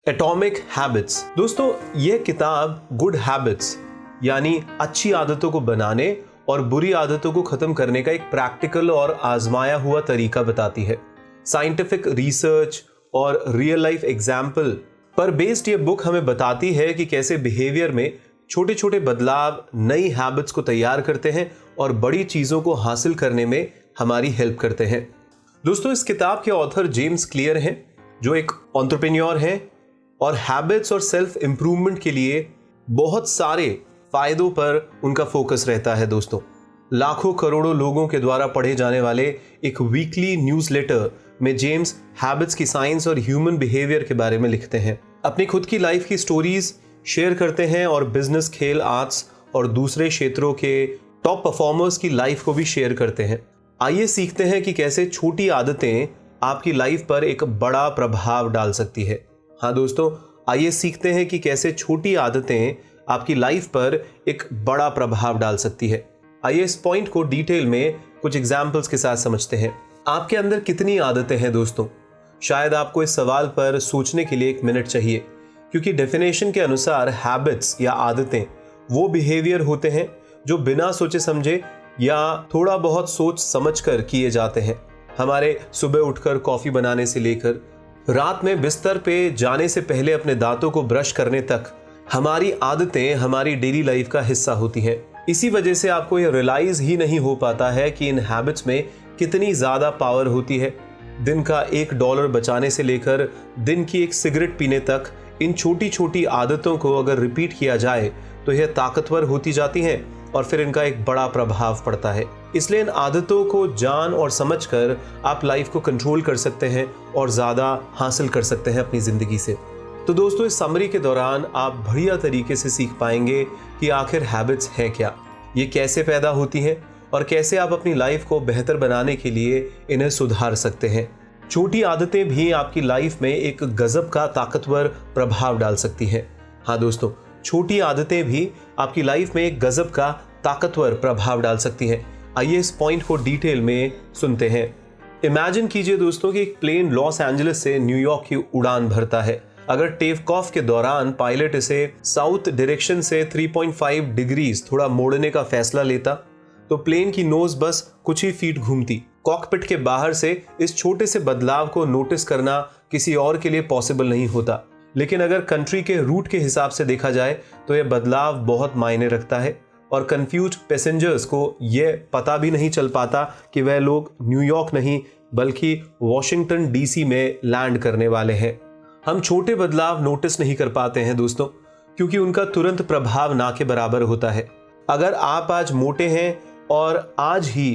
Atomic habits. दोस्तों, यह किताब गुड हैबिट्स यानी अच्छी आदतों को बनाने और बुरी आदतों को खत्म करने का एक प्रैक्टिकल और आजमाया हुआ तरीका बताती है। साइंटिफिक रिसर्च और रियल लाइफ एग्जाम्पल पर बेस्ड ये बुक हमें बताती है कि कैसे बिहेवियर में छोटे छोटे बदलाव नई हैबिट्स को तैयार करते हैं और बड़ी चीजों को हासिल करने में हमारी हेल्प करते हैं। दोस्तों, इस किताब के ऑथर जेम्स क्लियर हैं, जो एक एंटरप्रेन्योर हैं और हैबिट्स और सेल्फ इंप्रूवमेंट के लिए बहुत सारे फायदों पर उनका फोकस रहता है। दोस्तों, लाखों करोड़ों लोगों के द्वारा पढ़े जाने वाले एक वीकली न्यूज़लेटर में जेम्स हैबिट्स की साइंस और ह्यूमन बिहेवियर के बारे में लिखते हैं, अपनी खुद की लाइफ की स्टोरीज शेयर करते हैं और बिजनेस, खेल, आर्ट्स और दूसरे क्षेत्रों के टॉप परफॉर्मर्स की लाइफ को भी शेयर करते हैं। आइए सीखते हैं कि कैसे छोटी आदतें आपकी लाइफ पर एक बड़ा प्रभाव डाल सकती है। हाँ दोस्तों, आइए सीखते हैं कि कैसे छोटी आदतें आपकी लाइफ पर एक बड़ा प्रभाव डाल सकती है। आइए इस पॉइंट को डिटेल में कुछ एग्जाम्पल्स के साथ समझते हैं। आपके अंदर कितनी आदतें हैं दोस्तों? शायद आपको इस सवाल पर सोचने के लिए एक मिनट चाहिए, क्योंकि डेफिनेशन के अनुसार हैबिट्स या आदतें वो बिहेवियर होते हैं जो बिना सोचे समझे या थोड़ा बहुत सोच समझ कर किए जाते हैं। हमारे सुबह उठकर कॉफी बनाने से लेकर रात में बिस्तर पे जाने से पहले अपने दांतों को ब्रश करने तक हमारी आदतें हमारी डेली लाइफ का हिस्सा होती हैं। इसी वजह से आपको ये रियलाइज ही नहीं हो पाता है कि इन हैबिट्स में कितनी ज़्यादा पावर होती है। दिन का $1 बचाने से लेकर दिन की एक सिगरेट पीने तक इन छोटी छोटी आदतों को अगर रिपीट किया जाए तो यह ताकतवर होती जाती हैं और फिर इनका एक बड़ा प्रभाव पड़ता है। इसलिए इन आदतों को जान और समझकर आप लाइफ को कंट्रोल कर सकते हैं और ज़्यादा हासिल कर सकते हैं अपनी ज़िंदगी से। तो दोस्तों, इस समरी के दौरान आप बढ़िया तरीके से सीख पाएंगे कि आखिर हैबिट्स हैं क्या, ये कैसे पैदा होती हैं और कैसे आप अपनी लाइफ को बेहतर बनाने के लिए इन्हें सुधार सकते हैं। छोटी आदतें भी आपकी लाइफ में एक गजब का ताकतवर प्रभाव डाल सकती हैं। हाँ दोस्तों, छोटी आदतें भी आपकी लाइफ में एक गजब का ताकतवर प्रभाव डाल सकती हैं। आइए इस पॉइंट को डिटेल में सुनते हैं। इमेजिन कीजिए दोस्तों कि एक प्लेन लॉस एंजलिस से न्यूयॉर्क की उड़ान भरता है। अगर टेक ऑफ के दौरान पायलट इसे साउथ डायरेक्शन से 3.5 डिग्रीज थोड़ा मोड़ने का फैसला लेता तो प्लेन की नोज बस कुछ ही फीट घूमती। कॉकपिट के बाहर से इस छोटे से बदलाव को नोटिस करना किसी और के लिए पॉसिबल नहीं होता, लेकिन अगर कंट्री के रूट के हिसाब से देखा जाए तो यह बदलाव बहुत मायने रखता है और कंफ्यूज पैसेंजर्स को यह पता भी नहीं चल पाता कि वह लोग न्यूयॉर्क नहीं बल्कि वॉशिंगटन डीसी में लैंड करने वाले हैं। हम छोटे बदलाव नोटिस नहीं कर पाते हैं दोस्तों, क्योंकि उनका तुरंत प्रभाव ना के बराबर होता है। अगर आप आज मोटे हैं और आज ही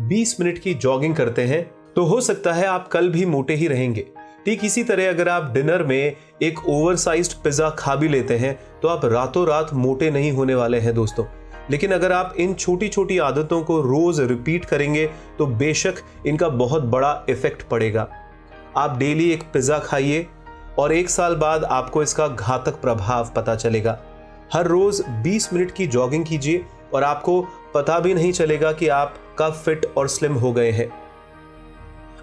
20 मिनट की जॉगिंग करते हैं तो हो सकता है आप कल भी मोटे ही रहेंगे। ठीक इसी तरह अगर आप डिनर में एक ओवरसाइज्ड पिज्जा खा भी लेते हैं तो आप रातों रात मोटे नहीं होने वाले हैं दोस्तों। लेकिन अगर आप इन छोटी छोटी आदतों को रोज रिपीट करेंगे तो बेशक इनका बहुत बड़ा इफेक्ट पड़ेगा। आप डेली एक पिज्जा खाइए और 1 साल बाद आपको इसका घातक प्रभाव पता चलेगा। हर रोज 20 मिनट की जॉगिंग कीजिए और आपको पता भी नहीं चलेगा कि आप कब फिट और स्लिम हो गए हैं।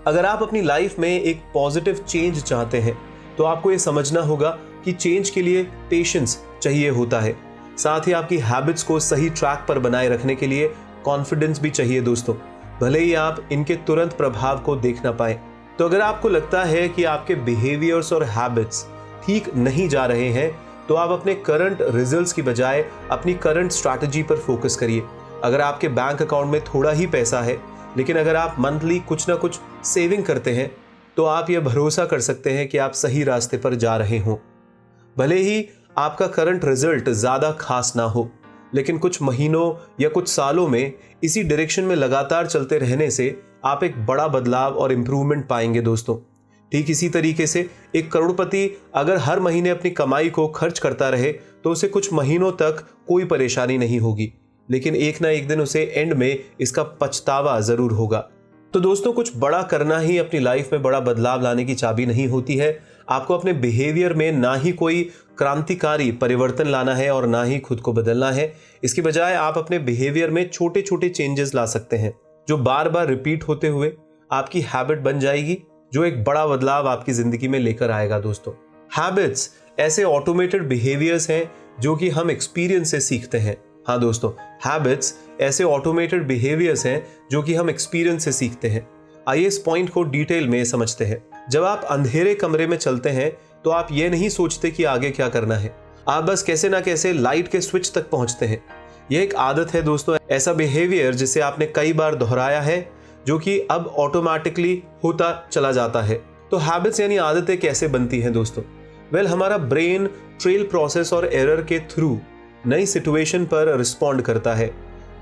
अगर आप अपनी लाइफ में एक पॉजिटिव चेंज चाहते हैं तो आपको ये समझना होगा कि चेंज के लिए पेशेंस चाहिए होता है। साथ ही आपकी हैबिट्स को सही ट्रैक पर बनाए रखने के लिए कॉन्फिडेंस भी चाहिए दोस्तों, भले ही आप इनके तुरंत प्रभाव को देख ना पाए। तो अगर आपको लगता है कि आपके बिहेवियर्स और हैबिट्स ठीक नहीं जा रहे हैं तो आप अपने करंट रिजल्ट्स की बजाय अपनी करंट स्ट्रैटेजी पर फोकस करिए। अगर आपके बैंक अकाउंट में थोड़ा ही पैसा है लेकिन अगर आप मंथली कुछ ना कुछ सेविंग करते हैं तो आप यह भरोसा कर सकते हैं कि आप सही रास्ते पर जा रहे हों। भले ही आपका करंट रिजल्ट ज़्यादा खास ना हो, लेकिन कुछ महीनों या कुछ सालों में इसी डायरेक्शन में लगातार चलते रहने से आप एक बड़ा बदलाव और इम्प्रूवमेंट पाएंगे दोस्तों। ठीक इसी तरीके से एक करोड़पति अगर हर महीने अपनी कमाई को खर्च करता रहे तो उसे कुछ महीनों तक कोई परेशानी नहीं होगी, लेकिन एक ना एक दिन उसे एंड में इसका पछतावा जरूर होगा। तो दोस्तों, कुछ बड़ा करना ही अपनी लाइफ में बड़ा बदलाव लाने की चाबी नहीं होती है। आपको अपने बिहेवियर में ना ही कोई क्रांतिकारी परिवर्तन लाना है और ना ही खुद को बदलना है। इसके बजाय आप अपने बिहेवियर में छोटे छोटे चेंजेस ला सकते हैं जो बार बार रिपीट होते हुए आपकी हैबिट बन जाएगी, जो एक बड़ा बदलाव आपकी जिंदगी में लेकर आएगा दोस्तों। हैबिट्स ऐसे ऑटोमेटेड बिहेवियर्स हैं जो कि हम एक्सपीरियंस से सीखते हैं। हाँ दोस्तों, हैबिट्स ऐसे ऑटोमेटेड बिहेवियर्स हैं जो कि हम एक्सपीरियंस से सीखते हैं। आइए इस पॉइंट को डिटेल में समझते हैं। जब आप अंधेरे कमरे में चलते हैं तो आप ये नहीं सोचते कि आगे क्या करना है, आप बस कैसे ना कैसे लाइट के स्विच तक पहुंचते हैं। यह एक आदत है दोस्तों, ऐसा बिहेवियर जिसे आपने कई बार दोहराया है, जो कि अब ऑटोमेटिकली होता चला जाता है। तो हैबिट्स यानी आदतें कैसे बनती हैं दोस्तों? हमारा ब्रेन ट्रेल प्रोसेस और एरर के थ्रू नई सिचुएशन पर रिस्पॉन्ड करता है।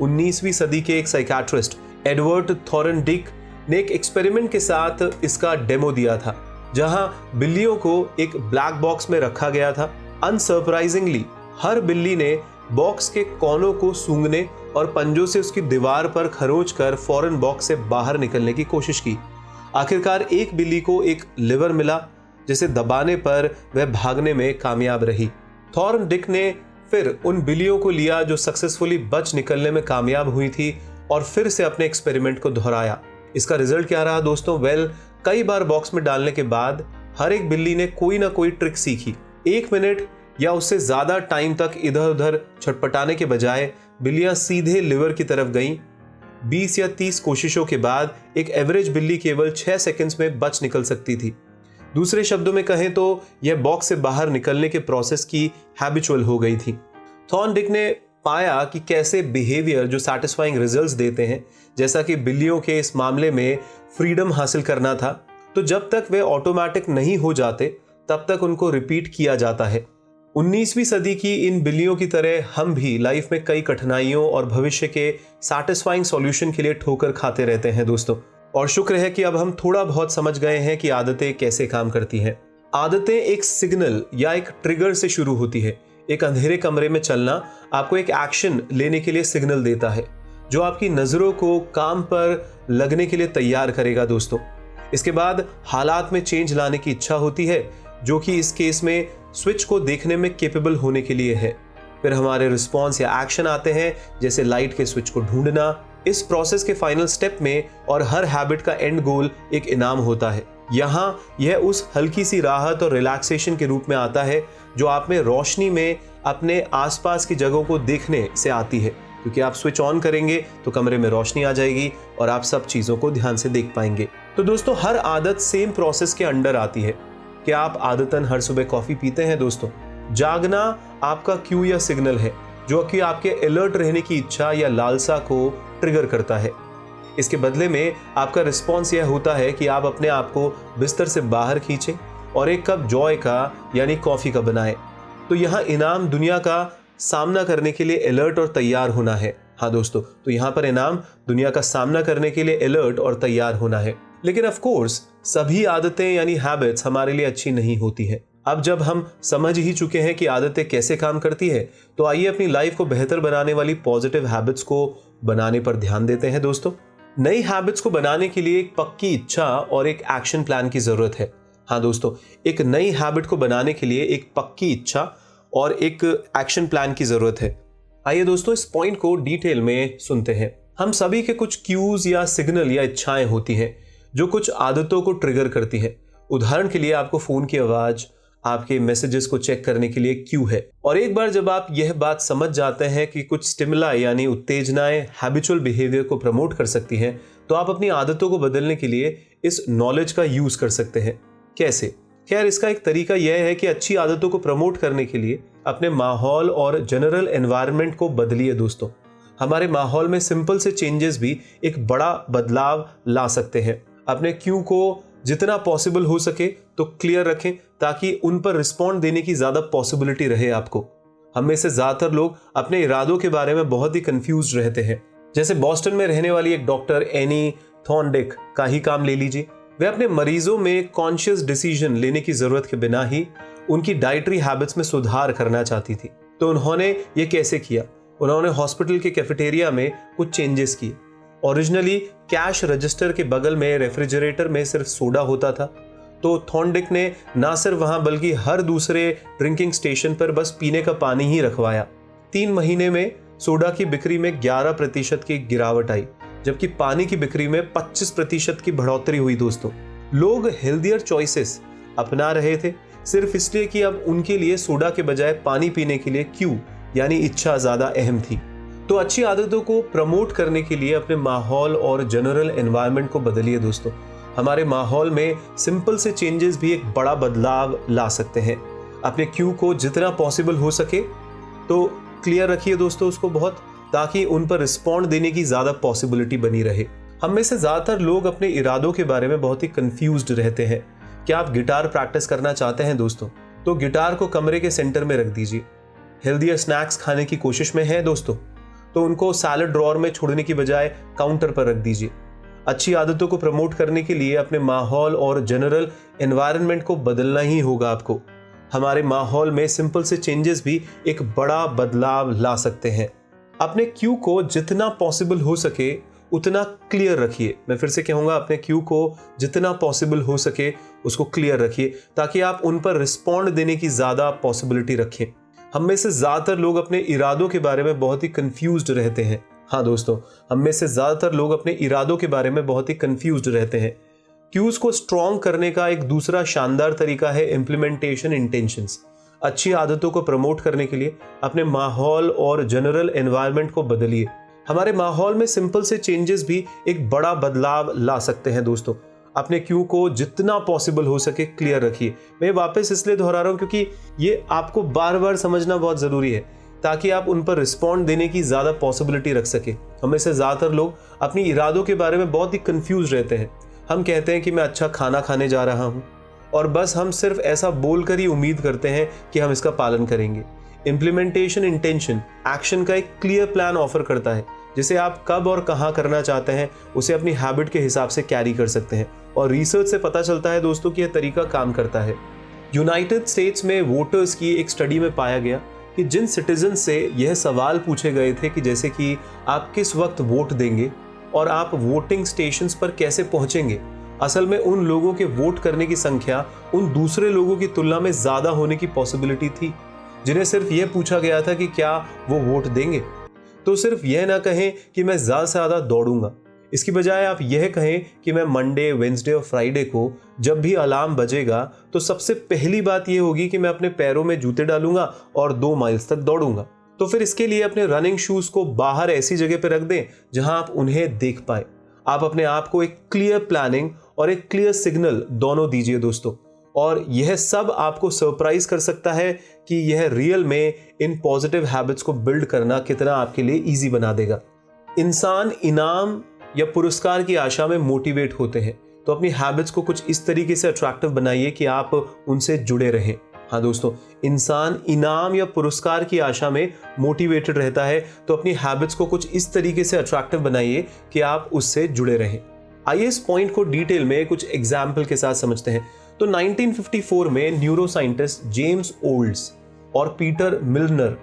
19वीं सदी के एक साइकियाट्रिस्ट एडवर्ड थॉर्नडिक ने एक एक्सपेरिमेंट के साथ इसका डेमो दिया था, जहां बिल्लियों को एक ब्लैक बॉक्स में रखा गया था। अनसरप्राइजिंगली हर बिल्ली ने बॉक्स के कोनों को सूंघने और पंजों से उसकी दीवार पर खरोंच कर फौरन बॉक्स से बाहर निकलने की कोशिश की। आखिरकार एक बिल्ली को एक लिवर मिला, जिसे दबाने पर वह भागने में कामयाब रही। थॉर्नडिक ने फिर उन बिल्लियों को लिया जो सक्सेसफुली बच निकलने में कामयाब हुई थी और फिर से अपने एक्सपेरिमेंट को दोहराया। इसका रिजल्ट क्या रहा दोस्तों? कई बार बॉक्स में डालने के बाद हर एक बिल्ली ने कोई ना कोई ट्रिक सीखी। 1 मिनट या उससे ज्यादा टाइम तक इधर उधर छटपटाने के बजाय बिल्लियां सीधे लिवर की तरफ गईं। 20 या 30 कोशिशों के बाद एक एवरेज बिल्ली केवल 6 सेकंड्स में बच निकल सकती थी। दूसरे शब्दों में कहें तो यह बॉक्स से बाहर निकलने के प्रोसेस की हैबिचुअल हो गई थी। थॉर्नडिक ने पाया कि कैसे बिहेवियर जो सैटिस्फाइंग रिजल्ट्स देते हैं, जैसा कि बिल्लियों के इस मामले में फ्रीडम हासिल करना था, तो जब तक वे ऑटोमेटिक नहीं हो जाते तब तक उनको रिपीट किया जाता है। 19वीं सदी की इन बिल्लियों की तरह हम भी लाइफ में कई कठिनाइयों और भविष्य के सैटिस्फाइंग सॉल्यूशन के लिए ठोकर खाते रहते हैं दोस्तों। और शुक्र है कि अब हम थोड़ा बहुत समझ गए हैं कि आदतें कैसे काम करती हैं। आदतें एक सिग्नल या एक ट्रिगर से शुरू होती है। एक अंधेरे कमरे में चलना आपको एक एक्शन लेने के लिए सिग्नल देता है, जो आपकी नजरों को काम पर लगने के लिए तैयार करेगा दोस्तों। इसके बाद हालात में चेंज लाने की इच्छा होती है, जो कि इस केस में स्विच को देखने में कैपेबल होने के लिए है। फिर हमारे रिस्पॉन्स या एक्शन आते हैं, जैसे लाइट के स्विच को ढूंढना। इस प्रोसेस के फाइनल स्टेप में और हर हैबिट का एंड गोल एक इनाम होता है। यहाँ यह उस हल्की सी राहत और रिलैक्सेशन के रूप में आता है जो आप में रोशनी में अपने आसपास की जगहों को देखने से आती है, क्योंकि आप स्विच ऑन करेंगे तो कमरे में रोशनी आ जाएगी और आप सब चीज़ों को ध्यान से देख पाएंगे। तो दोस्तों, हर आदत सेम प्रोसेस के अंडर आती है। क्या आप आदतन हर सुबह कॉफ़ी पीते हैं दोस्तों? जागना आपका क्यू या सिग्नल है, जो कि आपके अलर्ट रहने की इच्छा या लालसा को ट्रिगर करता है। इसके बदले में आपका रिस्पॉन्स यह होता है कि आप अपने आप को बिस्तर से बाहर खींचें और एक कप जॉय का यानी कॉफ़ी का बनाएं। तो यहाँ इनाम दुनिया का सामना करने के लिए अलर्ट और तैयार होना है। हाँ दोस्तों, तो यहाँ पर इनाम दुनिया का सामना करने के लिए अलर्ट और तैयार होना है। लेकिन ऑफ कोर्स सभी आदतें यानी हैबिट्स हमारे लिए अच्छी नहीं होती हैं। अब जब हम समझ ही चुके हैं कि आदतें कैसे काम करती है, तो आइए अपनी लाइफ को बेहतर बनाने वाली पॉजिटिव हैबिट्स को बनाने पर ध्यान देते हैं दोस्तों। नई हैबिट्स को बनाने के लिए एक पक्की इच्छा और एक एक्शन प्लान की जरूरत है। हाँ दोस्तों, एक नई हैबिट को बनाने के लिए एक पक्की इच्छा और एक एक्शन प्लान की जरूरत है। आइए दोस्तों, इस पॉइंट को डिटेल में सुनते हैं। हम सभी के कुछ क्यूज या सिग्नल या इच्छाएं होती हैं जो कुछ आदतों को ट्रिगर करती हैं। उदाहरण के लिए आपको फोन की आवाज आपके मैसेजेस को चेक करने के लिए क्यू है। और एक बार जब आप यह बात समझ जाते हैं कि कुछ स्टिमुलाई यानी उत्तेजनाएं हैबिचुअल बिहेवियर को प्रमोट कर सकती हैं, तो आप अपनी आदतों को बदलने के लिए इस नॉलेज का यूज कर सकते हैं। कैसे? खैर, इसका एक तरीका यह है कि अच्छी आदतों को प्रमोट करने के लिए अपने माहौल और जनरल एनवायरनमेंट को बदलिए दोस्तों। हमारे माहौल में सिंपल से चेंजेस भी एक बड़ा बदलाव ला सकते हैं। अपने क्यू को जितना पॉसिबल हो सके तो क्लियर रखें, ताकि उन पर रिस्पॉन्ड देने की ज्यादा पॉसिबिलिटी रहे आपको। हम में से ज्यादातर लोग अपने इरादों के बारे में बहुत ही कंफ्यूज रहते हैं। जैसे बॉस्टन में रहने वाली एक डॉक्टर एनी थॉर्नडिक का ही काम ले लीजिए। वे अपने मरीजों में कॉन्शियस डिसीजन लेने की जरूरत के बिना ही उनकी डाइटरी हैबिट्स में सुधार करना चाहती थी। तो उन्होंने ये कैसे किया? उन्होंने हॉस्पिटल के कैफेटेरिया में कुछ चेंजेस किए। ओरिजिनली कैश रजिस्टर के बगल में रेफ्रिजरेटर में सिर्फ सोडा होता था, तो थॉर्नडिक ने ना सिर्फ वहां बल्कि हर दूसरे ड्रिंकिंग स्टेशन पर बस पीने का पानी ही रखवाया। 3 महीने में सोडा की बिक्री में 11% की गिरावट आई, जबकि पानी की बिक्री में 25% की बढ़ोतरी हुई दोस्तों। लोग हेल्दियर चॉइसेस अपना रहे थे, सिर्फ इसलिए कि अब उनके लिए सोडा के बजाय पानी पीने के लिए क्यू यानी इच्छा ज़्यादा अहम थी। तो अच्छी आदतों को प्रमोट करने के लिए अपने माहौल और जनरल एनवायरनमेंट को बदलिए दोस्तों। हमारे माहौल में सिंपल से चेंजेस भी एक बड़ा बदलाव ला सकते हैं। अपने क्यू को जितना पॉसिबल हो सके तो क्लियर रखिए दोस्तों उसको बहुत, ताकि उन पर रिस्पॉन्ड देने की ज़्यादा पॉसिबिलिटी बनी रहे। हम में से ज़्यादातर लोग अपने इरादों के बारे में बहुत ही कंफ्यूज्ड रहते हैं। क्या आप गिटार प्रैक्टिस करना चाहते हैं दोस्तों, तो गिटार को कमरे के सेंटर में रख दीजिए। हेल्दियर स्नैक्स खाने की कोशिश में हैं दोस्तों, तो उनको सैलड ड्रॉअर में छोड़ने की बजाय काउंटर पर रख दीजिए। अच्छी आदतों को प्रमोट करने के लिए अपने माहौल और जनरल एनवायरनमेंट को बदलना ही होगा आपको। हमारे माहौल में सिंपल से चेंजेस भी एक बड़ा बदलाव ला सकते हैं। अपने क्यू को जितना पॉसिबल हो सके उतना क्लियर रखिए। मैं फिर से कहूँगा, अपने क्यू को जितना पॉसिबल हो सके उसको क्लियर रखिए, ताकि आप उन पर रिस्पॉन्ड देने की ज़्यादा पॉसिबिलिटी रखें। हम में से ज़्यादातर लोग अपने इरादों के बारे में बहुत ही कंफ्यूज्ड रहते हैं। हाँ दोस्तों, हम में से ज़्यादातर लोग अपने इरादों के बारे में बहुत ही कंफ्यूज्ड रहते हैं। क्यूज़ को स्ट्रॉन्ग करने का एक दूसरा शानदार तरीका है इम्प्लीमेंटेशन इंटेंशंस। अच्छी आदतों को प्रमोट करने के लिए अपने माहौल और जनरल एनवायरनमेंट को बदलिए। हमारे माहौल में सिंपल से चेंजेस भी एक बड़ा बदलाव ला सकते हैं दोस्तों। अपने क्यू को जितना पॉसिबल हो सके क्लियर रखिए। मैं वापस इसलिए दोहरा रहा हूँ क्योंकि ये आपको बार बार समझना बहुत ज़रूरी है, ताकि आप उन पर रिस्पॉन्ड देने की ज़्यादा पॉसिबिलिटी रख सके। हमें से ज़्यादातर लोग अपनी इरादों के बारे में बहुत ही कंफ्यूज रहते हैं। हम कहते हैं कि मैं अच्छा खाना खाने जा रहा हूँ, और बस हम सिर्फ ऐसा बोलकर ही उम्मीद करते हैं कि हम इसका पालन करेंगे। इम्प्लीमेंटेशन इंटेंशन एक्शन का एक क्लियर प्लान ऑफर करता है, जिसे आप कब और कहाँ करना चाहते हैं उसे अपनी हैबिट के हिसाब से कैरी कर सकते हैं। और रिसर्च से पता चलता है दोस्तों कि यह तरीका काम करता है। यूनाइटेड स्टेट्स में वोटर्स की एक स्टडी में पाया गया कि जिन सिटीजन से यह सवाल पूछे गए थे कि जैसे कि आप किस वक्त वोट देंगे और आप वोटिंग स्टेशंस पर कैसे पहुंचेंगे, असल में उन लोगों के वोट करने की संख्या उन दूसरे लोगों की तुलना में ज़्यादा होने की पॉसिबिलिटी थी, जिन्हें सिर्फ यह पूछा गया था कि क्या वो वोट देंगे। तो सिर्फ यह ना कहें कि मैं ज़्यादा से ज़्यादा दौड़ूंगा, इसकी बजाय आप यह कहें कि मैं मंडे, वेंसडे और फ्राइडे को जब भी अलार्म बजेगा तो सबसे पहली बात यह होगी कि मैं अपने पैरों में जूते डालूंगा और 2 माइल्स तक दौड़ूंगा। तो फिर इसके लिए अपने रनिंग शूज़ को बाहर ऐसी जगह पर रख दें जहां आप उन्हें देख पाए। आप अपने आप को एक क्लियर प्लानिंग और एक क्लियर सिग्नल दोनों दीजिए दोस्तों, और यह सब आपको सरप्राइज कर सकता है कि यह रियल में इन पॉजिटिव हैबिट्स को बिल्ड करना कितना आपके लिए इजी बना देगा। इंसान इनाम या पुरस्कार की आशा में मोटिवेट होते हैं, तो अपनी हैबिट्स को कुछ इस तरीके से अट्रैक्टिव बनाइए कि आप उनसे जुड़े रहें। हाँ दोस्तों, इंसान इनाम या पुरस्कार की आशा में मोटिवेटेड रहता है, तो अपनी हैबिट्स को कुछ इस तरीके से अट्रैक्टिव बनाइए कि आप उससे जुड़े रहें। आइए इस पॉइंट को डिटेल में कुछ एग्जाम्पल के साथ समझते हैं। तो 1954 में न्यूरोसाइंटिस्ट जेम्स ओल्ड्स और पीटर मिलनर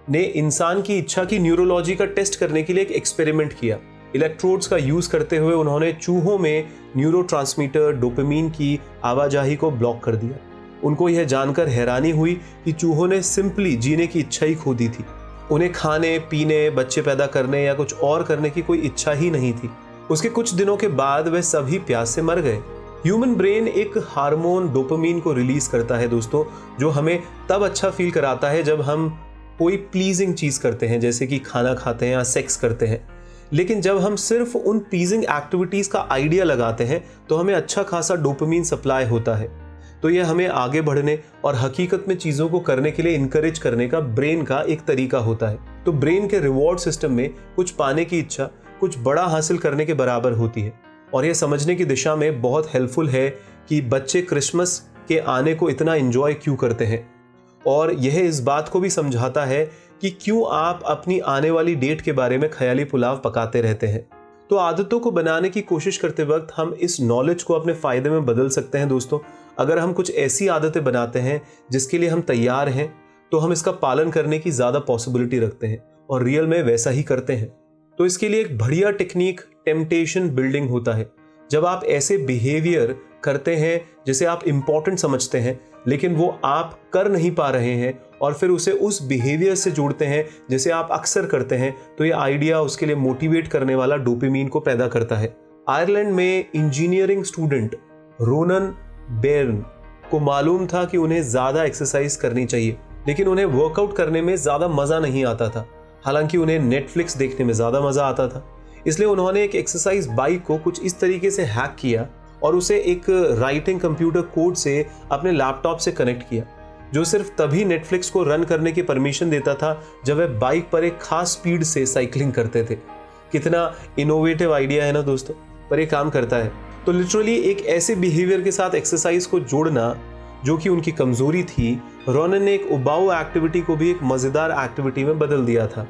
ने इंसान की इच्छा की न्यूरोलॉजी का टेस्ट करने के लिए एक एक्सपेरिमेंट किया। इलेक्ट्रोड्स का यूज करते हुए उन्होंने चूहों में न्यूरोट्रांसमीटर डोपामिन की आवाजाही को ब्लॉक कर दिया। उनको यह जानकर हैरानी हुई कि चूहों ने सिंपली जीने की इच्छा ही खो दी थी। उन्हें खाने पीने, बच्चे पैदा करने या कुछ और करने की कोई इच्छा ही नहीं थी। उसके कुछ दिनों के बाद वे सभी प्यास से मर गए। ह्यूमन ब्रेन एक हार्मोन डोपामिन को रिलीज करता है दोस्तों, जो हमें तब अच्छा फील कराता है जब हम कोई प्लीजिंग चीज करते हैं, जैसे कि खाना खाते हैं या सेक्स करते हैं। लेकिन जब हम सिर्फ उन प्लीजिंग एक्टिविटीज का आइडिया लगाते हैं तो हमें अच्छा खासा डोपामिन सप्लाई होता है। तो यह हमें आगे बढ़ने और हकीकत में चीज़ों को करने के लिए इनकरेज करने का ब्रेन का एक तरीका होता है। तो ब्रेन के रिवॉर्ड सिस्टम में कुछ पाने की इच्छा कुछ बड़ा हासिल करने के बराबर होती है। और यह समझने की दिशा में बहुत हेल्पफुल है कि बच्चे क्रिसमस के आने को इतना एंजॉय क्यों करते हैं, और यह इस बात को भी समझाता है कि क्यों आप अपनी आने वाली डेट के बारे में ख्याली पुलाव पकाते रहते हैं। तो आदतों को बनाने की कोशिश करते वक्त हम इस नॉलेज को अपने फ़ायदे में बदल सकते हैं दोस्तों। अगर हम कुछ ऐसी आदतें बनाते हैं जिसके लिए हम तैयार हैं, तो हम इसका पालन करने की ज़्यादा पॉसिबिलिटी रखते हैं और रियल में वैसा ही करते हैं। तो इसके लिए एक बढ़िया टेक्निक टेम्पटेशन बिल्डिंग होता है। जब आप ऐसे बिहेवियर करते हैं जिसे आप इम्पॉर्टेंट समझते हैं लेकिन वो आप कर नहीं पा रहे हैं, और फिर उसे उस बिहेवियर से जोड़ते हैं जिसे आप अक्सर करते हैं, तो ये आइडिया उसके लिए मोटिवेट करने वाला डोपामिन को पैदा करता है। आयरलैंड में इंजीनियरिंग स्टूडेंट रोनन बेर्न को मालूम था कि उन्हें ज़्यादा एक्सरसाइज करनी चाहिए, लेकिन उन्हें वर्कआउट करने में ज़्यादा मज़ा नहीं आता था। हालांकि उन्हें नेटफ्लिक्स देखने में ज़्यादा मज़ा आता था। इसलिए उन्होंने एक एक्सरसाइज बाइक को कुछ इस तरीके से हैक किया और उसे एक राइटिंग कंप्यूटर कोड से अपने लैपटॉप से कनेक्ट किया, जो सिर्फ तभी नेटफ्लिक्स को रन करने की परमिशन देता था जब वह बाइक पर एक खास स्पीड से साइकिलिंग करते थे। कितना इनोवेटिव आइडिया है ना दोस्तों, पर ये काम करता है। तो लिटरली एक ऐसे बिहेवियर के साथ एक्सरसाइज को जोड़ना जो कि उनकी कमजोरी थी, रोनन ने एक उबाऊ एक्टिविटी को भी एक मजेदार एक्टिविटी में बदल दिया था।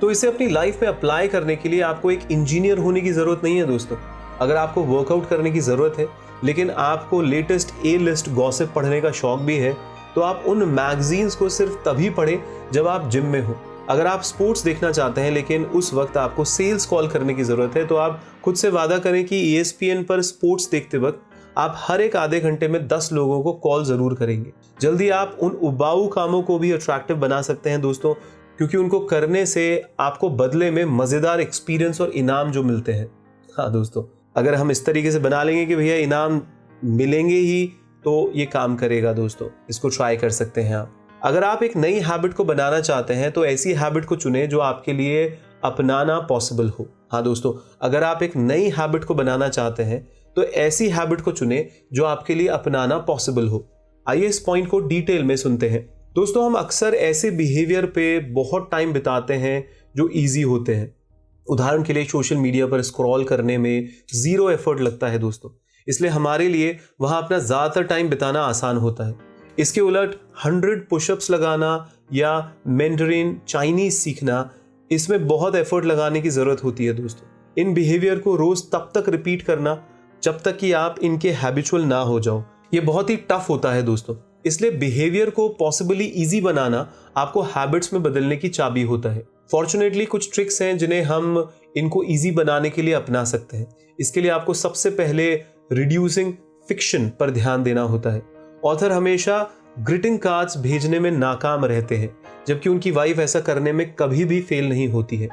तो इसे अपनी लाइफ में अप्लाई करने के लिए आपको एक इंजीनियर होने की जरूरत नहीं है दोस्तों। अगर आपको वर्कआउट करने की जरूरत है लेकिन आपको लेटेस्ट ए लिस्ट गॉसिप पढ़ने का शौक भी है, तो आप उन मैगजीन्स को सिर्फ तभी पढ़ें जब आप जिम में हो। अगर आप स्पोर्ट्स देखना चाहते हैं लेकिन उस वक्त आपको सेल्स कॉल करने की जरूरत है, तो आप खुद से वादा करें कि ESPN पर स्पोर्ट्स देखते वक्त आप हर एक आधे घंटे में 10 लोगों को कॉल जरूर करेंगे। जल्दी आप उन उबाऊ कामों को भी अट्रैक्टिव बना सकते हैं दोस्तों, क्योंकि उनको करने से आपको बदले में मजेदार एक्सपीरियंस और इनाम जो मिलते हैं। हाँ दोस्तों, अगर हम इस तरीके से बना लेंगे कि भैया इनाम मिलेंगे ही, तो ये काम करेगा दोस्तों। इसको ट्राई कर सकते हैं आप। अगर आप एक नई हैबिट को बनाना चाहते हैं तो ऐसी हैबिट को चुनें जो आपके लिए अपनाना पॉसिबल हो। हाँ दोस्तों, अगर आप एक नई हैबिट को बनाना चाहते हैं तो ऐसी हैबिट को चुनें जो आपके लिए अपनाना पॉसिबल हो। आइए इस पॉइंट को डिटेल में सुनते हैं। दोस्तों, हम अक्सर ऐसे बिहेवियर पे बहुत टाइम बिताते हैं जो इजी होते हैं। उदाहरण के लिए सोशल मीडिया पर स्क्रॉल करने में जीरो एफर्ट लगता है दोस्तों, इसलिए हमारे लिए वहां अपना ज्यादातर टाइम बिताना आसान होता है। इसके उलट 100 पुशअप्स लगाना या मैंडरिन चाइनीज सीखना, इसमें बहुत एफर्ट लगाने की जरूरत होती है दोस्तों। इन बिहेवियर को रोज तब तक रिपीट करना जब तक कि आप इनके हैबिचुअल ना हो जाओ, ये बहुत ही टफ होता है दोस्तों। इसलिए बिहेवियर को पॉसिबली इजी बनाना आपको हैबिट्स में बदलने की चाबी होता है। फॉर्चुनेटली कुछ ट्रिक्स हैं जिन्हें हम इनको इजी बनाने के लिए अपना सकते हैं। इसके लिए आपको सबसे पहले रिड्यूसिंग फिक्शन पर ध्यान देना होता है। ऑथर हमेशा ग्रीटिंग कार्ड्स भेजने में नाकाम रहते हैं, जबकि उनकी वाइफ ऐसा करने में कभी भी फेल नहीं होती है।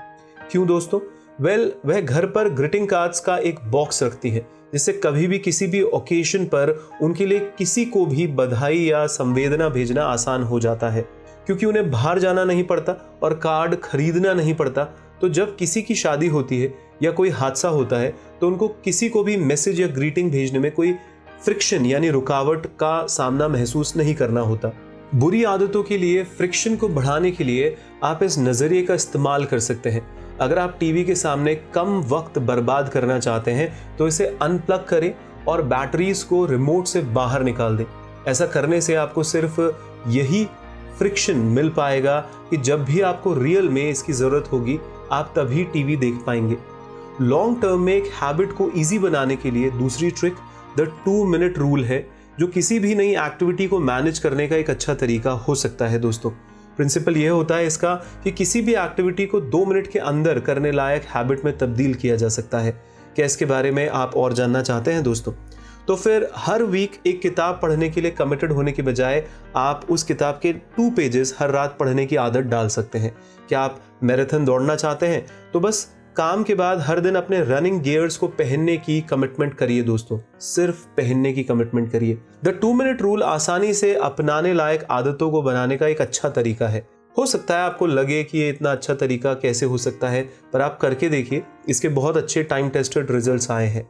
क्यों दोस्तों? वह घर पर ग्रीटिंग कार्ड्स का एक बॉक्स रखती है, जिससे कभी भी किसी भी ओकेजन पर उनके लिए किसी को भी बधाई या संवेदना भेजना आसान हो जाता है, क्योंकि उन्हें बाहर जाना नहीं पड़ता और कार्ड खरीदना नहीं पड़ता। तो जब किसी की शादी होती है या कोई हादसा होता है तो उनको किसी को भी मैसेज या ग्रीटिंग भेजने में कोई फ्रिक्शन यानी रुकावट का सामना महसूस नहीं करना होता। बुरी आदतों के लिए फ्रिक्शन को बढ़ाने के लिए आप इस नजरिए का इस्तेमाल कर सकते हैं। अगर आप टीवी के सामने कम वक्त बर्बाद करना चाहते हैं तो इसे अनप्लग करें और बैटरीज को रिमोट से बाहर निकाल दें। ऐसा करने से आपको सिर्फ यही फ्रिक्शन मिल पाएगा कि जब भी आपको रियल में इसकी जरूरत होगी आप तभी टीवी देख पाएंगे। लॉन्ग टर्म में एक हैबिट को इजी बनाने के लिए दूसरी ट्रिक द 2 मिनट रूल है, जो किसी भी नई एक्टिविटी को मैनेज करने का एक अच्छा तरीका हो सकता है दोस्तों। प्रिंसिपल यह होता है इसका कि किसी भी एक्टिविटी को 2 मिनट के अंदर करने लायक हैबिट में तब्दील किया जा सकता है। क्या इसके बारे में आप और जानना चाहते हैं दोस्तों? तो फिर हर वीक एक किताब पढ़ने के लिए कमिटेड होने के बजाय आप उस किताब के 2 पेजेस हर रात पढ़ने की आदत डाल सकते हैं। क्या आप मैराथन दौड़ना चाहते हैं तो बस काम के बाद हर दिन अपने रनिंग गियर्स को पहनने की कमिटमेंट करिए दोस्तों, सिर्फ पहनने की कमिटमेंट करिए। द 2 मिनट रूल आसानी से अपनाने लायक आदतों को बनाने का एक अच्छा तरीका है। हो सकता है आपको लगे कि ये इतना अच्छा तरीका कैसे हो सकता है, पर आप करके देखिए, इसके बहुत अच्छे टाइम टेस्टेड रिजल्ट्स आए हैं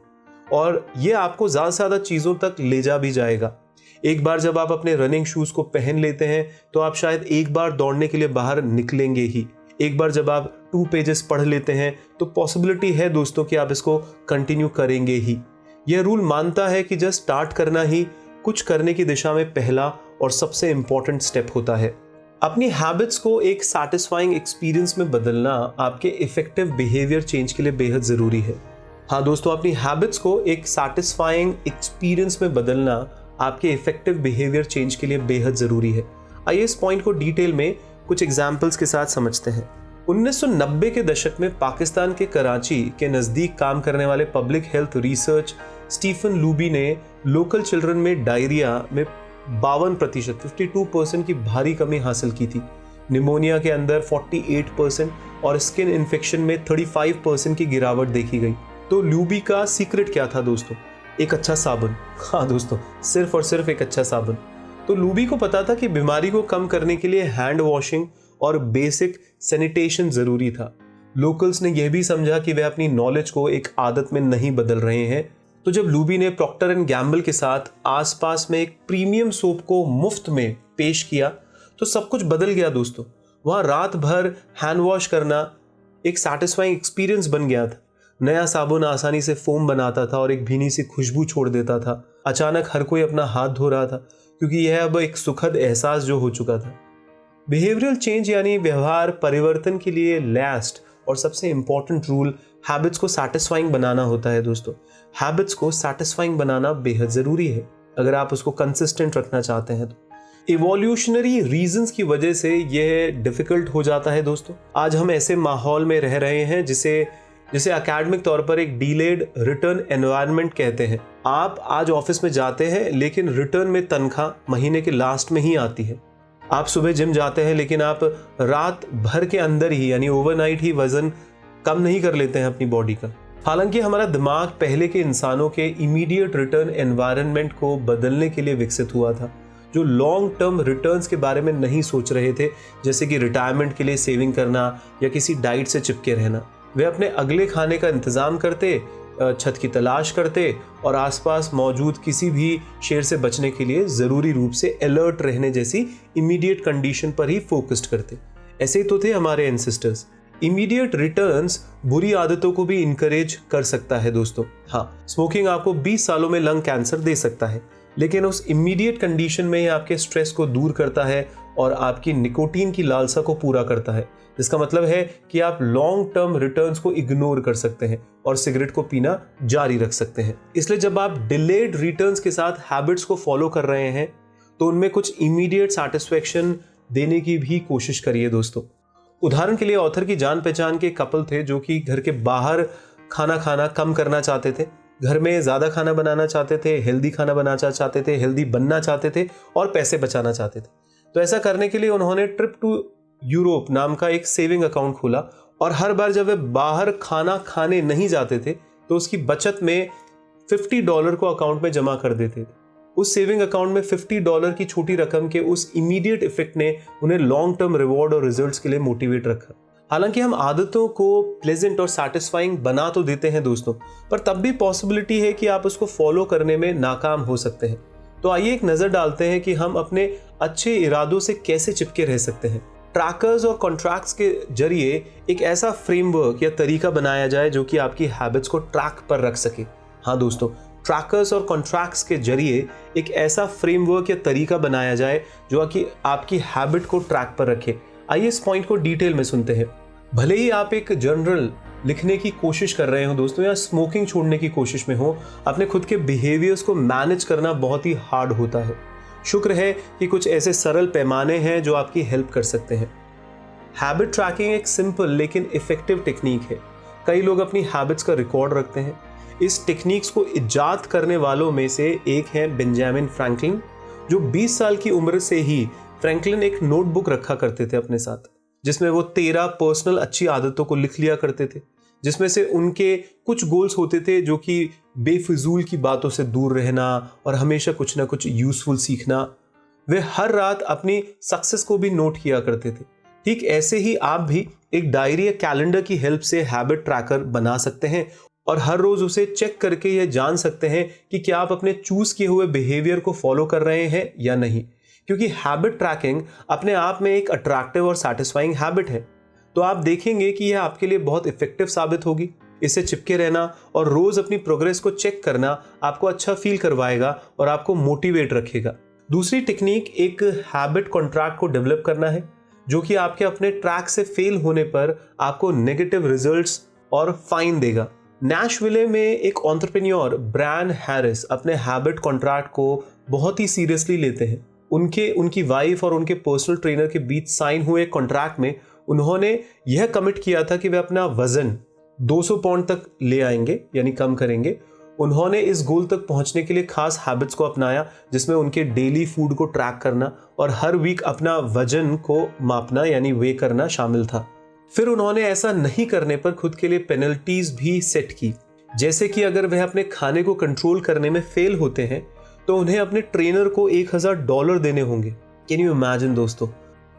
और ये आपको ज्यादा से ज्यादा चीजों तक ले जा भी जाएगा। एक बार जब आप अपने रनिंग शूज को पहन लेते हैं तो आप शायद एक बार दौड़ने के लिए बाहर निकलेंगे ही। एक बार जब आप 2 पेजेस पढ़ लेते हैं तो पॉसिबिलिटी है दोस्तों कि आप इसको कंटिन्यू करेंगे ही। यह रूल मानता है कि जस्ट स्टार्ट करना ही कुछ करने की दिशा में पहला और सबसे इंपॉर्टेंट स्टेप होता है। अपनी हैबिट्स को एक सैटिस्फाइंग एक्सपीरियंस में बदलना आपके इफेक्टिव बिहेवियर चेंज के लिए बेहद जरूरी है। हाँ दोस्तों, अपनी हैबिट्स को एक सैटिस्फाइंग एक्सपीरियंस में बदलना आपके इफेक्टिव बिहेवियर चेंज के लिए बेहद जरूरी है। आइए इस पॉइंट को डिटेल में कुछ एग्जाम्पल्स के साथ समझते हैं। 1990 के दशक में पाकिस्तान के कराची के नज़दीक काम करने वाले public health research Stephen Luby ने लोकल चिल्ड्रन में डायरिया में 52% 52% की भारी कमी हासिल की थी। निमोनिया के अंदर 48% और स्किन इन्फेक्शन में 35% की गिरावट देखी गई। तो लूबी का सीक्रेट क्या था दोस्तों? एक अच्छा साबुन। हाँ दोस्तों, सिर्फ और सिर्फ एक अच्छा साबुन। तो लूबी को पता था कि बीमारी को कम करने के लिए हैंड वॉशिंग और बेसिक सैनिटेशन जरूरी था। लोकल्स ने यह भी समझा कि वे अपनी नॉलेज को एक आदत में नहीं बदल रहे हैं। तो जब लूबी ने प्रॉक्टर एंड गैम्बल के साथ आसपास में एक प्रीमियम सोप को मुफ्त में पेश किया तो सब कुछ बदल गया दोस्तों। वहां रात भर हैंड वॉश करना एक सैटिस्फाइंग एक्सपीरियंस बन गया था। नया साबुन आसानी से फोम बनाता था और एक भीनी सी खुशबू छोड़ देता था। अचानक हर कोई अपना हाथ धो रहा था क्योंकि यह अब एक सुखद एहसास जो हो चुका था। बिहेवियरल चेंज यानी व्यवहार परिवर्तन के लिए लास्ट और सबसे इंपॉर्टेंट रूल हैबिट्स को सैटिस्फाइंग बनाना होता है दोस्तों। हैबिट्स को सैटिस्फाइंग बनाना बेहद जरूरी है अगर आप उसको कंसिस्टेंट रखना चाहते हैं तो। इवोल्यूशनरी रीजंस की वजह से यह डिफिकल्ट हो जाता है दोस्तों। आज हम ऐसे माहौल में रह रहे हैं जिसे एकेडमिक तौर पर एक डिलेड रिटर्न एनवायरनमेंट कहते हैं। आप आज ऑफिस में जाते हैं लेकिन रिटर्न में तनख्वाह महीने के लास्ट में ही आती है। आप सुबह जिम जाते हैं लेकिन आप रात भर के अंदर ही यानी ओवरनाइट ही वजन कम नहीं कर लेते हैं अपनी बॉडी का। हालांकि हमारा दिमाग पहले के इंसानों के इमीडिएट रिटर्न एनवायरनमेंट को बदलने के लिए विकसित हुआ था, जो लॉन्ग टर्म रिटर्न्स के बारे में नहीं सोच रहे थे, जैसे कि रिटायरमेंट के लिए सेविंग करना या किसी डाइट से चिपके रहना। वे अपने अगले खाने का इंतजाम करते, छत की तलाश करते और आसपास मौजूद किसी भी शेर से बचने के लिए जरूरी रूप से अलर्ट रहने जैसी इमीडिएट कंडीशन पर ही फोकस्ड करते। ऐसे ही तो थे हमारे एंसेस्टर्स। इमीडिएट रिटर्न्स बुरी आदतों को भी इनकरेज कर सकता है दोस्तों। हाँ, स्मोकिंग आपको 20 सालों में लंग कैंसर दे सकता है, लेकिन उस इमीडिएट कंडीशन में ही आपके स्ट्रेस को दूर करता है और आपकी निकोटीन की लालसा को पूरा करता है। इसका मतलब है कि आप लॉन्ग टर्म रिटर्न्स को इग्नोर कर सकते हैं और सिगरेट को पीना जारी रख सकते हैं। इसलिए जब आप डिलेड रिटर्न्स के साथ हैबिट्स को फॉलो कर रहे हैं तो उनमें कुछ इमीडिएट सैटिस्फैक्शन देने की भी कोशिश करिए दोस्तों। उदाहरण के लिए ऑथर की जान पहचान के कपल थे जो कि घर के बाहर खाना कम करना चाहते थे, घर में ज़्यादा खाना बनाना चाहते थे, हेल्दी खाना बनाना चाहते थे, हेल्दी बनना चाहते थे और पैसे बचाना चाहते थे। तो ऐसा करने के लिए उन्होंने ट्रिप टू यूरोप नाम का एक सेविंग अकाउंट खोला और हर बार जब वे बाहर खाना खाने नहीं जाते थे तो उसकी बचत में $50 को अकाउंट में जमा कर देते थे। उस सेविंग अकाउंट में $50 की छोटी रकम के उस इमीडिएट इफेक्ट ने उन्हें लॉन्ग टर्म रिवॉर्ड और रिजल्ट्स के लिए मोटिवेट रखा। हालांकि हम आदतों को प्लेजेंट और सैटिस्फाइंग बना तो देते हैं दोस्तों, पर तब भी पॉसिबिलिटी है कि आप उसको फॉलो करने में नाकाम हो सकते हैं। तो आइए एक नजर डालते हैं कि हम अपने अच्छे इरादों से कैसे चिपके रह सकते हैं। ट्रैकर्स और कॉन्ट्रैक्ट्स के जरिए एक ऐसा फ्रेमवर्क या तरीका बनाया जाए जो कि आपकी हैबिट्स को ट्रैक पर रख सके। हाँ दोस्तों, ट्रैकर्स और कॉन्ट्रैक्ट्स के जरिए एक ऐसा फ्रेमवर्क या तरीका बनाया जाए जो कि आपकी हैबिट को ट्रैक पर रखे। आइए इस पॉइंट को डिटेल में सुनते हैं। भले ही आप एक जर्नल लिखने की कोशिश कर रहे हो दोस्तों या स्मोकिंग छोड़ने की कोशिश में हो, अपने खुद के बिहेवियर्स को मैनेज करना बहुत ही हार्ड होता है। शुक्र है कि कुछ ऐसे सरल पैमाने हैं जो आपकी हेल्प कर सकते हैं। हैबिट ट्रैकिंग एक सिंपल लेकिन इफेक्टिव टेक्निक है। कई लोग अपनी हैबिट्स का रिकॉर्ड रखते हैं। इस टेक्निक्स को इजाद करने वालों में से एक है बेंजामिन फ्रैंकलिन, जो 20 साल की उम्र से ही फ्रैंकलिन एक नोटबुक रखा करते थे अपने साथ, जिसमें वो 13 पर्सनल अच्छी आदतों को लिख लिया करते थे, जिसमें से उनके कुछ गोल्स होते थे जो कि बेफिजूल की बातों से दूर रहना और हमेशा कुछ ना कुछ यूजफुल सीखना। वे हर रात अपनी सक्सेस को भी नोट किया करते थे। ठीक ऐसे ही आप भी एक डायरी या कैलेंडर की हेल्प से हैबिट ट्रैकर बना सकते हैं और हर रोज उसे चेक करके यह जान सकते हैं कि क्या आप अपने चूज किए हुए बिहेवियर को फॉलो कर रहे हैं या नहीं। क्योंकि हैबिट ट्रैकिंग अपने आप में एक अट्रैक्टिव और सैटिस्फाइंग हैबिट है, तो आप देखेंगे कि यह आपके लिए बहुत इफेक्टिव साबित होगी। इससे चिपके रहना और रोज अपनी प्रोग्रेस को चेक करना आपको अच्छा फील करवाएगा और आपको मोटिवेट रखेगा। दूसरी टेक्निक एक हैबिट कॉन्ट्रैक्ट को डेवलप करना है, जो कि आपके अपने ट्रैक से फेल होने पर आपको नेगेटिव रिजल्ट्स और फाइन देगा। नैशविले में एक एंटरप्रेन्योर ब्रायन हैरिस अपने हैबिट कॉन्ट्रैक्ट को बहुत ही सीरियसली लेते हैं। उनकी वाइफ और उनके पर्सनल ट्रेनर के बीच साइन हुए कॉन्ट्रैक्ट में उन्होंने यह कमिट किया था कि वे अपना वजन 200 पाउंड तक ले आएंगे, यानी कम करेंगे। उन्होंने इस गोल तक पहुंचने के लिए खास हैबिट्स को अपनाया, जिसमें उनके डेली फूड को ट्रैक करना और हर वीक अपना वजन को मापना यानी वे करना शामिल था। फिर उन्होंने ऐसा नहीं करने पर खुद के लिए पेनल्टीज भी सेट की। जैसे कि अगर वह अपने खाने को कंट्रोल करने में फेल होते हैं तो उन्हें अपने ट्रेनर को $1000 देने होंगे। कैन यू इमेजिन दोस्तों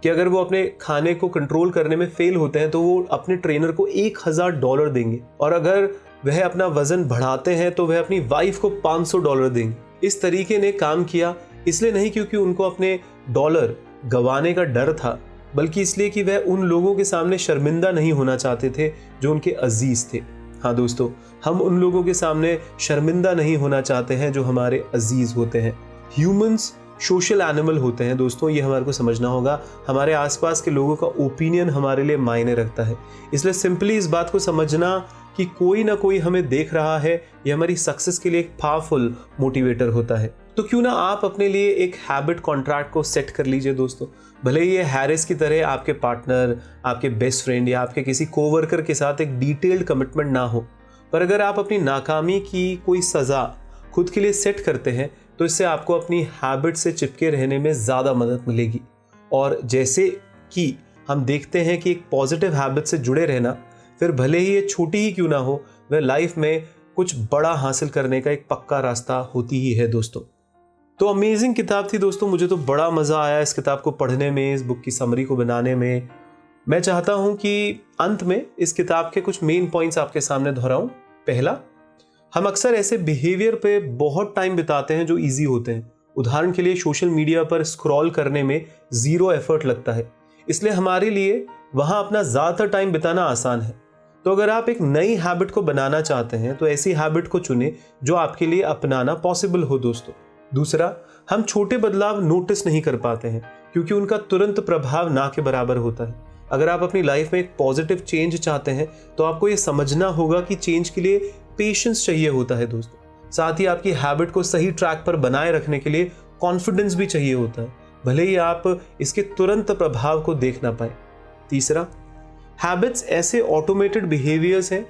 कि अगर वो अपने खाने को कंट्रोल करने में फेल होते हैं तो वो अपने ट्रेनर को $1000 देंगे, और अगर वह अपना वजन बढ़ाते हैं तो वह अपनी वाइफ को $500 देंगे। इस तरीके ने काम किया इसलिए नहीं क्योंकि उनको अपने डॉलर गंवाने का डर था, बल्कि इसलिए कि वह उन लोगों के सामने शर्मिंदा नहीं होना चाहते थे जो उनके अजीज थे। हाँ दोस्तों, हम उन लोगों के सामने शर्मिंदा नहीं होना चाहते हैं जो हमारे अजीज होते हैं। ह्यूमंस सोशल एनिमल होते हैं दोस्तों, ये हमारे को समझना होगा। हमारे आसपास के लोगों का ओपिनियन हमारे लिए मायने रखता है, इसलिए सिंपली इस बात को समझना कि कोई ना कोई हमें देख रहा है, ये हमारी सक्सेस के लिए एक पावरफुल मोटिवेटर होता है। तो क्यों ना आप अपने लिए एक हैबिट कॉन्ट्रैक्ट को सेट कर लीजिए दोस्तों। भले ही ये हैरिस की तरह आपके पार्टनर, आपके बेस्ट फ्रेंड या आपके किसी कोवर्कर के साथ एक डिटेल्ड कमिटमेंट ना हो, पर अगर आप अपनी नाकामी की कोई सज़ा खुद के लिए सेट करते हैं तो इससे आपको अपनी हैबिट से चिपके रहने में ज़्यादा मदद मिलेगी। और जैसे कि हम देखते हैं कि एक पॉजिटिव हैबिट से जुड़े रहना, फिर भले ही ये छोटी ही क्यों ना हो, वह लाइफ में कुछ बड़ा हासिल करने का एक पक्का रास्ता होती ही है दोस्तों। तो अमेजिंग किताब थी दोस्तों, मुझे तो बड़ा मज़ा आया इस किताब को पढ़ने में, इस बुक की समरी को बनाने में। मैं चाहता हूं कि अंत में इस किताब के कुछ मेन पॉइंट्स आपके सामने दोहराऊं। पहला, हम अक्सर ऐसे बिहेवियर पे बहुत टाइम बिताते हैं जो इजी होते हैं। उदाहरण के लिए सोशल मीडिया पर स्क्रॉल करने में ज़ीरो एफर्ट लगता है, इसलिए हमारे लिए वहाँ अपना ज़्यादातर टाइम बिताना आसान है। तो अगर आप एक नई हैबिट को बनाना चाहते हैं तो ऐसी हैबिट को चुनें जो आपके लिए अपनाना पॉसिबल हो दोस्तों। दूसरा, हम छोटे बदलाव नोटिस नहीं कर पाते हैं क्योंकि उनका तुरंत प्रभाव ना के बराबर होता है। अगर आप अपनी लाइफ में एक पॉजिटिव चेंज चाहते हैं तो आपको ये समझना होगा कि चेंज के लिए पेशेंस चाहिए होता है दोस्तों। साथ ही आपकी हैबिट को सही ट्रैक पर बनाए रखने के लिए कॉन्फिडेंस भी चाहिए होता है, भले ही आप इसके तुरंत प्रभाव को देख ना पाए। तीसरा, हैबिट्स ऐसे ऑटोमेटेड बिहेवियर्स हैं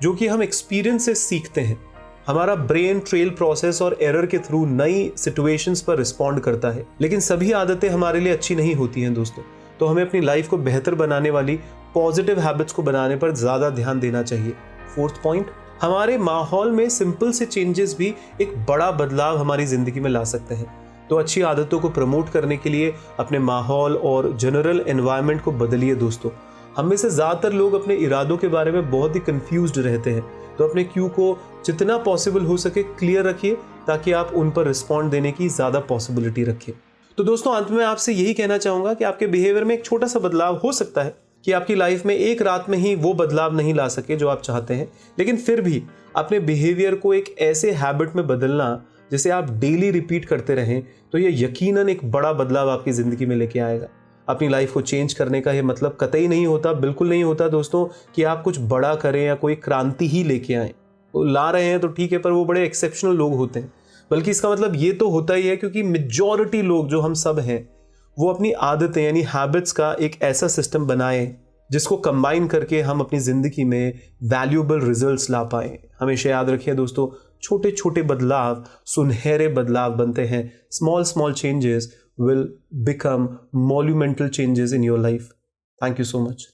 जो कि हम एक्सपीरियंस से सीखते हैं। हमारा ब्रेन ट्रेल प्रोसेस और एरर के थ्रू नई सिचुएशंस पर रिस्पॉन्ड करता है, लेकिन सभी आदतें हमारे लिए अच्छी नहीं होती हैं दोस्तों। तो हमें अपनी लाइफ को बेहतर बनाने वाली पॉजिटिव हैबिट्स को बनाने पर ज़्यादा ध्यान देना चाहिए। फोर्थ पॉइंट, हमारे माहौल में सिंपल से चेंजेस भी एक बड़ा बदलाव हमारी ज़िंदगी में ला सकते हैं। तो अच्छी आदतों को प्रमोट करने के लिए अपने माहौल और जनरल एनवायरनमेंट को बदलिए दोस्तों। हम में से ज़्यादातर लोग अपने इरादों के बारे में बहुत ही कंफ्यूज्ड रहते हैं, तो अपने क्यू को जितना पॉसिबल हो सके क्लियर रखिए ताकि आप उन पर रिस्पॉन्ड देने की ज़्यादा पॉसिबिलिटी रखिए। तो दोस्तों, अंत में आपसे यही कहना चाहूँगा कि आपके बिहेवियर में एक छोटा सा बदलाव हो सकता है कि आपकी लाइफ में एक रात में ही वो बदलाव नहीं ला सके जो आप चाहते हैं, लेकिन फिर भी अपने बिहेवियर को एक ऐसे हैबिट में बदलना जिसे आप डेली रिपीट करते रहें, तो ये यकीनन एक बड़ा बदलाव आपकी ज़िंदगी में लेके आएगा। अपनी लाइफ को चेंज करने का ये मतलब कतई नहीं होता, बिल्कुल नहीं होता दोस्तों, कि आप कुछ बड़ा करें या कोई क्रांति ही लेके आएँ। वो ला रहे हैं तो ठीक है, पर वो बड़े एक्सेप्शनल लोग होते हैं। बल्कि इसका मतलब ये तो होता ही है क्योंकि मेजॉरिटी लोग जो हम सब हैं वो अपनी आदतें यानी हैबिट्स का एक ऐसा सिस्टम बनाएं जिसको कंबाइन करके हम अपनी ज़िंदगी में वैल्यूएबल रिजल्ट्स ला पाएं। हमेशा याद रखिए दोस्तों, छोटे छोटे बदलाव सुनहरे बदलाव बनते हैं। Small changes will become monumental changes in your life. Thank you so much.